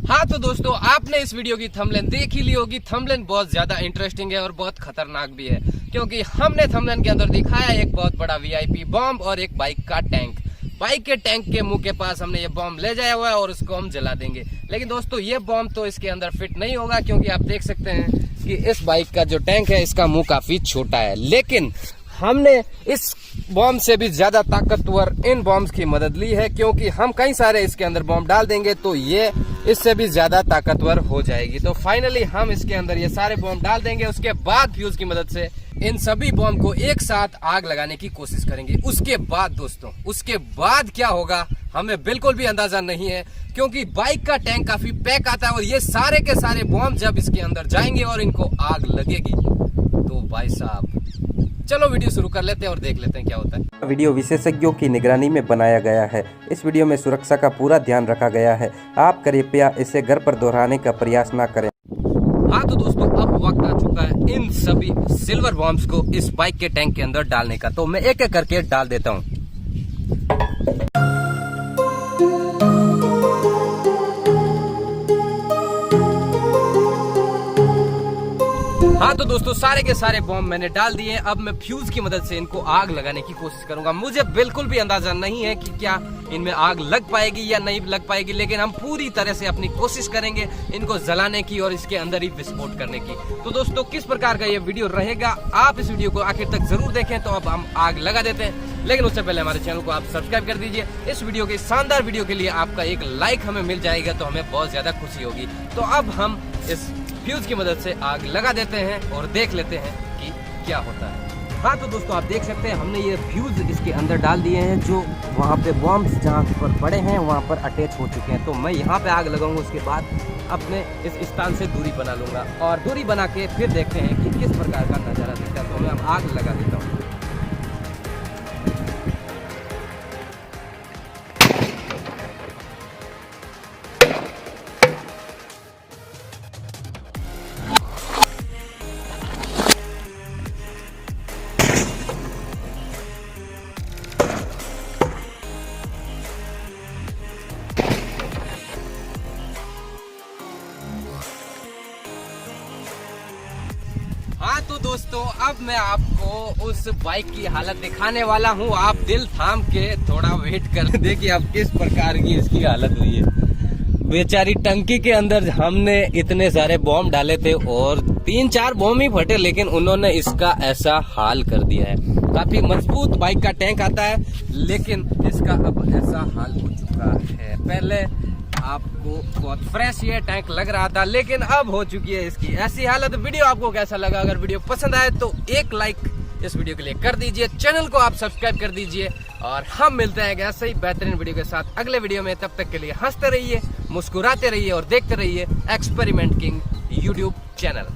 हाँ तो दोस्तों, आपने इस वीडियो की थंबनेल देख ही ली होगी। थंबनेल बहुत ज्यादा इंटरेस्टिंग है और बहुत खतरनाक भी है, क्योंकि हमने थंबनेल के अंदर दिखाया एक बहुत बड़ा वीआईपी बॉम्ब और एक बाइक का टैंक। बाइक के टैंक के मुंह के पास हमने ये बॉम्ब ले जाया हुआ है और उसको हम जला देंगे। लेकिन दोस्तों, ये बॉम्ब तो इसके अंदर फिट नहीं होगा, क्योंकि आप देख सकते हैं कि इस बाइक का जो टैंक है इसका मुंह काफी छोटा है। लेकिन हमने इस बॉम्ब से भी ज्यादा ताकतवर इन बॉम्ब्स की मदद ली है, क्योंकि हम कई सारे इसके अंदर बॉम्ब डाल देंगे तो ये इससे भी ज्यादा ताकतवर हो जाएगी। तो फाइनली हम इसके अंदर ये सारे बॉम्ब डाल देंगे। उसके बाद फ्यूज की मदद से इन सभी बॉम्ब को एक साथ आग लगाने की कोशिश करेंगे। उसके बाद दोस्तों, उसके बाद क्या होगा हमें बिल्कुल भी अंदाजा नहीं है, क्योंकि बाइक का टैंक काफी पैक आता है और ये सारे के सारे बॉम्ब जब इसके अंदर जाएंगे और इनको आग लगेगी तो भाई साहब, चलो वीडियो शुरू कर लेते हैं और देख लेते हैं क्या होता है। वीडियो विशेषज्ञों की निगरानी में बनाया गया है। इस वीडियो में सुरक्षा का पूरा ध्यान रखा गया है। आप कृपया इसे घर पर दोहराने का प्रयास न करें। हाँ तो दोस्तों, अब वक्त आ चुका है इन सभी सिल्वर बॉम्ब्स को इस बाइक के टैंक के अंदर डालने का। तो मैं एक एक करके डाल देता हूँ। हाँ तो दोस्तों, सारे के सारे बॉम्ब मैंने डाल दिए। अब मैं फ्यूज की मदद से इनको आग लगाने की कोशिश करूंगा। मुझे बिल्कुल भी अंदाजा नहीं है कि क्या इनमें आग लग पाएगी या नहीं लग पाएगी, लेकिन हम पूरी तरह से अपनी कोशिश करेंगे इनको जलाने की और इसके अंदर ही विस्फोट करने की। तो दोस्तों, किस प्रकार का ये वीडियो रहेगा, आप इस वीडियो को आखिर तक जरूर देखें। तो अब हम आग लगा देते हैं, लेकिन उससे पहले हमारे चैनल को आप सब्सक्राइब कर दीजिए। इस वीडियो के शानदार वीडियो के लिए आपका एक लाइक हमें मिल जाएगा तो हमें बहुत ज्यादा खुशी होगी। तो अब हम इस फ्यूज की मदद से आग लगा देते हैं और देख लेते हैं कि क्या होता है। हाँ तो दोस्तों, आप देख सकते हैं हमने ये फ्यूज इसके अंदर डाल दिए हैं। जो वहाँ पे बॉम्ब्स जहाँ पर पड़े हैं वहाँ पर अटैच हो चुके हैं। तो मैं यहाँ पे आग लगाऊंगा, उसके बाद अपने इस स्थान से दूरी बना लूंगा और दूरी बना के फिर देखते हैं कि किस प्रकार का नज़ारा दिखता है। तो मैं अब आग लगा देता हूँ। हाँ तो दोस्तों, अब मैं आपको उस बाइक की हालत दिखाने वाला हूँ। आप दिल थाम के थोड़ा वेट कर, देखिए अब किस प्रकार की इसकी हालत हुई है। बेचारी टंकी के अंदर हमने इतने सारे बॉम्ब डाले थे और 3-4 बॉम्ब ही फटे, लेकिन उन्होंने इसका ऐसा हाल कर दिया है। काफी मजबूत बाइक का टैंक आता है, लेकिन इसका अब ऐसा हाल हो चुका है। पहले आपको बहुत फ्रेश ये टैंक लग रहा था, लेकिन अब हो चुकी है इसकी ऐसी हालत। वीडियो आपको कैसा लगा? अगर वीडियो पसंद आए तो एक लाइक इस वीडियो के लिए कर दीजिए, चैनल को आप सब्सक्राइब कर दीजिए और हम मिलते हैं ऐसे ही बेहतरीन वीडियो के साथ अगले वीडियो में। तब तक के लिए हंसते रहिए, मुस्कुराते रहिए और देखते रहिए एक्सपेरिमेंट किंग यूट्यूब चैनल।